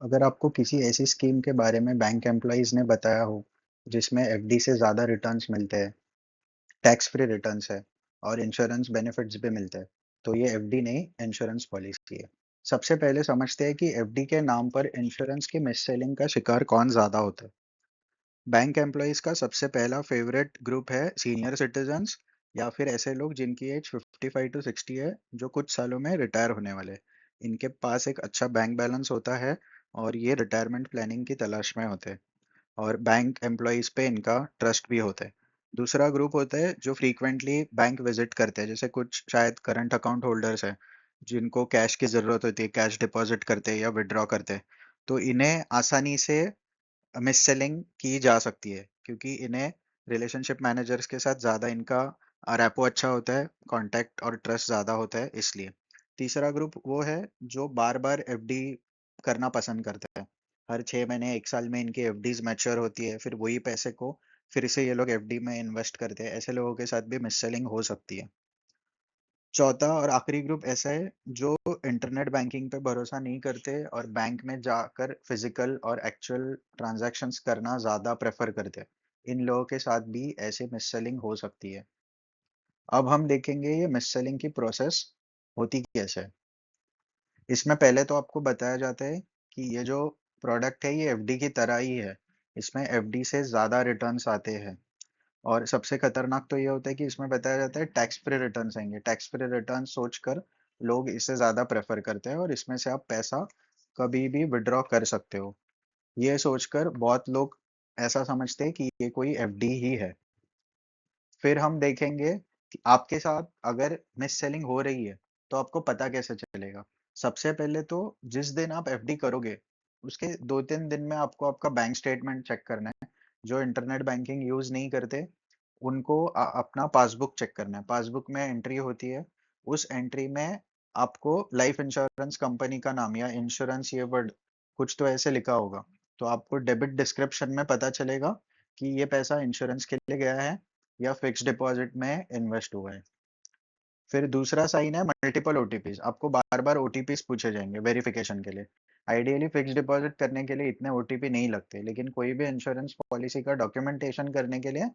अगर आपको किसी ऐसी स्कीम के बारे में बैंक एम्प्लॉइज ने बताया हो जिसमें एफडी से ज़्यादा रिटर्न्स मिलते हैं, टैक्स फ्री रिटर्न्स है और इंश्योरेंस बेनिफिट्स भी मिलते हैं, तो ये एफडी नहीं, इंश्योरेंस पॉलिसी है। सबसे पहले समझते हैं कि एफडी के नाम पर इंश्योरेंस की मिस सेलिंग का शिकार कौन ज़्यादा होता है। बैंक एम्प्लॉइज का सबसे पहला फेवरेट ग्रुप है सीनियर सिटीजन्स या फिर ऐसे लोग जिनकी एज 55 टू 60 है, जो कुछ सालों में रिटायर होने वाले हैं। इनके पास एक अच्छा बैंक बैलेंस होता है और ये रिटायरमेंट प्लानिंग की तलाश में होते हैं और बैंक एम्प्लॉइज पे इनका ट्रस्ट भी होता है। दूसरा ग्रुप होता है जो फ्रीक्वेंटली बैंक विजिट करते हैं, जैसे कुछ शायद करंट अकाउंट होल्डर्स हैं जिनको कैश की ज़रूरत होती है, कैश डिपॉजिट करते हैं या विड्रॉ करते हैं। तो इन्हें आसानी से मिस सेलिंग की जा सकती है क्योंकि इन्हें रिलेशनशिप मैनेजर्स के साथ ज़्यादा इनका रैपो अच्छा होता है, कांटेक्ट और ट्रस्ट ज़्यादा होता है इसलिए। तीसरा ग्रुप वो है जो बार बार एफडी करना पसंद करता है। हर 6 महीने 1 साल में इनकी एफडीज मैच्योर होती है, फिर वही पैसे को फिर से ये लोग एफडी में इन्वेस्ट करते हैं। ऐसे लोगों के साथ भी मिस सेलिंग हो सकती है। चौथा और आखिरी ग्रुप ऐसा है जो इंटरनेट बैंकिंग पे भरोसा नहीं करते और बैंक में जाकर फिजिकल और एक्चुअल ट्रांजैक्शंस करना ज़्यादा प्रेफर करते हैं। इन लोगों के साथ भी ऐसे मिस सेलिंग हो सकती है। अब हम देखेंगे ये मिस सेलिंग की प्रोसेस होती कैसे है। इसमें पहले तो आपको बताया जाता है कि ये जो प्रोडक्ट है ये एफडी की तरह ही है। इसमें एफडी से ज़्यादा रिटर्न्स आते हैं और सबसे खतरनाक तो ये होता है कि इसमें बताया जाता है टैक्स फ्री रिटर्न्स आएंगे। टैक्स फ्री रिटर्न सोचकर लोग इसे ज़्यादा प्रेफर करते हैं और इसमें से आप पैसा कभी भी विड्रॉ कर सकते हो। ये सोचकर बहुत लोग ऐसा समझते हैं कि ये कोई एफडी ही है। फिर हम देखेंगे कि आपके साथ अगर मिस सेलिंग हो रही है तो आपको पता कैसे चलेगा। सबसे पहले तो जिस दिन आप एफडी करोगे उसके 2-3 दिन में आपको आपका बैंक स्टेटमेंट चेक करना है। जो इंटरनेट बैंकिंग यूज नहीं करते उनको अपना पासबुक चेक करना है। पासबुक में एंट्री होती है, उस एंट्री में आपको लाइफ इंश्योरेंस कंपनी का नाम या इंश्योरेंस ये वर्ड कुछ तो ऐसे लिखा होगा। तो आपको डेबिट डिस्क्रिप्शन में पता चलेगा कि ये पैसा इंश्योरेंस के लिए गया है या फिक्स्ड डिपॉजिट में इन्वेस्ट हुआ है। फिर दूसरा साइन है मल्टीपल ओटीपीज। आपको बार बार ओटीपीज पूछे जाएंगे वेरिफिकेशन के लिए। आइडियली फिक्स्ड डिपॉजिट करने के लिए इतने ओटीपी नहीं लगते, लेकिन कोई भी इंश्योरेंस पॉलिसी का डॉक्यूमेंटेशन करने के लिए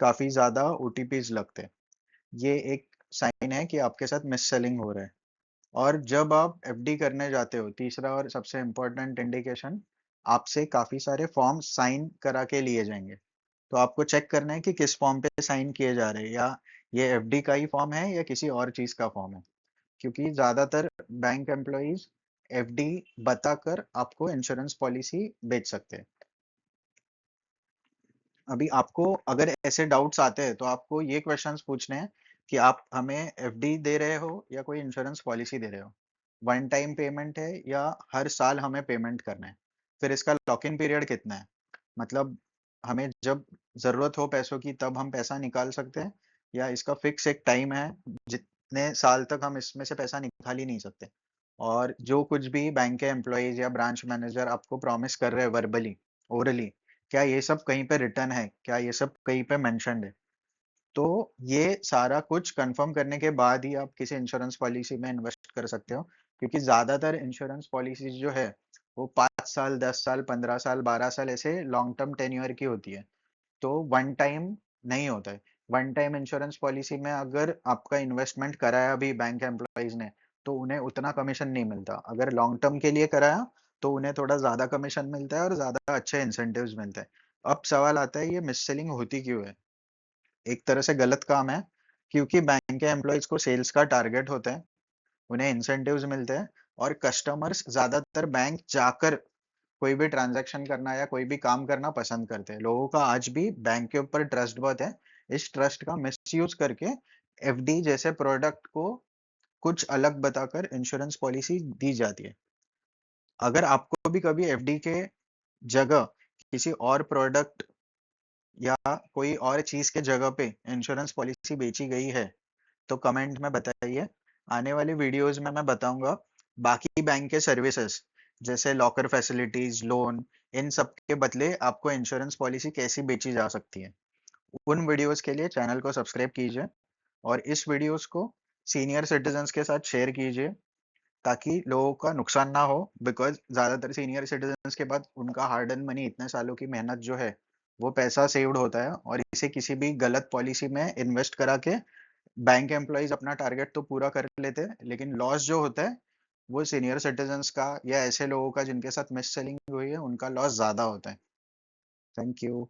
काफी ज्यादा ओटीपीज लगते हैं। ये एक साइन है कि आपके साथ मिस सेलिंग हो रहा है। और जब आप एफडी करने जाते हो, तीसरा और सबसे इम्पोर्टेंट इंडिकेशन, आपसे काफी सारे फॉर्म साइन करा के लिए जाएंगे। तो आपको चेक करना है कि किस फॉर्म पे साइन किए जा रहे हैं, या ये एफडी का ही फॉर्म है या किसी और चीज का फॉर्म है। क्योंकि ज्यादातर बैंक एम्प्लॉइज एफडी बताकर आपको इंश्योरेंस पॉलिसी बेच सकते हैं। अभी आपको अगर ऐसे डाउट्स आते हैं तो आपको ये क्वेश्चंस पूछने हैं कि आप हमें एफडी दे रहे हो या कोई इंश्योरेंस पॉलिसी दे रहे हो। वन टाइम पेमेंट है या हर साल हमें पेमेंट करना है। फिर इसका लॉक इन पीरियड कितना है, मतलब हमें जब जरूरत हो पैसों की तब हम पैसा निकाल सकते हैं, या इसका फिक्स एक टाइम है जितने साल तक हम इसमें से पैसा निकाल ही नहीं सकते। और जो कुछ भी बैंक के एम्प्लॉइज या ब्रांच मैनेजर आपको प्रॉमिस कर रहे हैं वर्बली, ओरली, क्या ये सब कहीं पे रिटर्न है, क्या ये सब कहीं पे मेंशन्ड है। तो ये सारा कुछ कंफर्म करने के बाद ही आप किसी इंश्योरेंस पॉलिसी में इन्वेस्ट कर सकते हो। क्योंकि ज्यादातर इंश्योरेंस पॉलिसीज जो है वो 5 साल, 10 साल, 15 साल, 12 साल ऐसे लॉन्ग टर्म टेन्योर की होती है। तो वन टाइम नहीं होता है। वन टाइम इंश्योरेंस पॉलिसी में अगर आपका इन्वेस्टमेंट कराया भी बैंक एम्प्लॉइज ने, तो उन्हें उतना कमीशन नहीं मिलता। अगर लॉन्ग टर्म के लिए कराया तो उन्हें थोड़ा ज्यादा कमीशन मिलता है और ज्यादा अच्छे इंसेंटिव्स मिलते हैं। अब सवाल आता है ये मिस सेलिंग होती क्यों है। एक तरह से गलत काम है, क्योंकि बैंक के एम्प्लॉइज को सेल्स का टारगेट होता है, उन्हें इंसेंटिव्स मिलते हैं और कस्टमर्स ज्यादातर बैंक जाकर कोई भी ट्रांजैक्शन करना या कोई भी काम करना पसंद करते हैं। लोगों का आज भी बैंक के ऊपर ट्रस्ट बहुत है। इस ट्रस्ट का मिसयूज करके एफडी जैसे प्रोडक्ट को कुछ अलग बताकर इंश्योरेंस पॉलिसी दी जाती है। अगर आपको भी कभी एफडी के जगह किसी और प्रोडक्ट या कोई और चीज के जगह पे इंश्योरेंस पॉलिसी बेची गई है तो कमेंट में बताइए। आने वाली वीडियोस में मैं बताऊंगा बाकी बैंक के सर्विसेज, जैसे लॉकर फैसिलिटीज, लोन, इन सब के बदले आपको इंश्योरेंस पॉलिसी कैसी बेची जा सकती है। उन वीडियोस के लिए चैनल को सब्सक्राइब कीजिए और इस वीडियोस को सीनियर सिटीजन्स के साथ शेयर कीजिए ताकि लोगों का नुकसान ना हो, बिकॉज़ ज़्यादातर सीनियर सिटीज़न्स के बाद उनका हार्ड अर्न्ड मनी, इतने सालों की मेहनत जो है, वो पैसा सेव्ड होता है और इसे किसी भी गलत पॉलिसी में इन्वेस्ट करा के बैंक एम्प्लॉइज़ अपना टारगेट तो पूरा कर लेते हैं, लेकिन लॉस जो होता है, वो सीनियर सिटीज़न्स का या ऐसे लोगों का जिनके साथ मिस सेलिंग हुई है, उनका लॉस ज़्यादा होता है। Thank you.